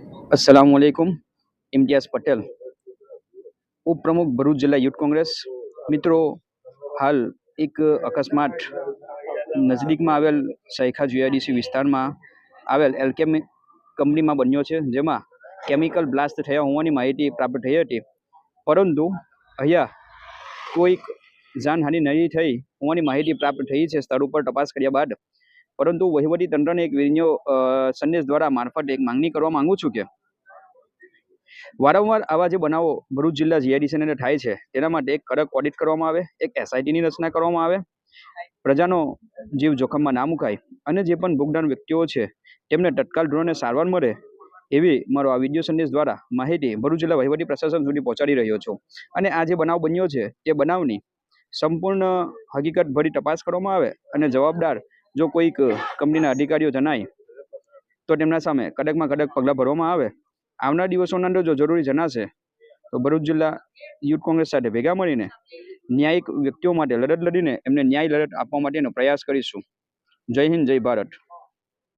अस्सलामुअलैकुम। इम्तियाज़ पटेल, उपप्रमुख भरूच जिला यूथ कांग्रेस। મિત્રો, હાલ એક અકસ્માત નજદીકમાં આવેલ સૈખા જીઆઈડીસી વિસ્તારમાં આવેલ એલકેમ કંપનીમાં બન્યો છે, જેમાં કેમિકલ બ્લાસ્ટ થયા હોવાની માહિતી પ્રાપ્ત થઈ હતી. પરંતુ અહીંયા કોઈક જાનહાનિ નહીં થઈ હોવાની માહિતી પ્રાપ્ત થઈ છે સ્થળ ઉપર તપાસ કર્યા બાદ. પરંતુ વહીવટી તંત્રને એક વિડીયો સંદેશ દ્વારા મારફતે એક માંગણી કરવા માંગુ છું કે વારંવાર આવા જે બનાવો ભરૂચ જિલ્લા જીઆઈડીસી અંદર થાય છે, તેના માટે એક કડક ઓડિટ કરવામાં આવે, એક એસઆઈટીની રચના કરવામાં આવે, પ્રજાનો જીવ જોખમમાં ના મુકાય અને જે પણ ભોગદાર વ્યક્તિઓ છે તેમને તત્કાલ ધોરણે સારવાર મળે એવી મારો આ વિડીયો સંદેશ દ્વારા માહિતી ભરૂચ જિલ્લા વહીવટી પ્રશાસન સુધી પહોંચાડી રહ્યો છું. અને આ જે બનાવ બન્યો છે તે બનાવની સંપૂર્ણ હકીકત ભરી તપાસ કરવામાં આવે અને જવાબદાર જો કોઈક કંપનીના અધિકારીઓ જણાય તો તેમના સામે કડકમાં કડક પગલાં ભરવામાં આવે. આવનાર દિવસોના અંદર જો જરૂરી જણાશે તો ભરૂચ જિલ્લા યુથ કોંગ્રેસ સાથે ભેગા મળીને ન્યાયિક વ્યક્તિઓ માટે લડત લડીને એમને ન્યાય લડત આપવા માટેનો પ્રયાસ કરીશું. જય હિન્દ, જય ભારત.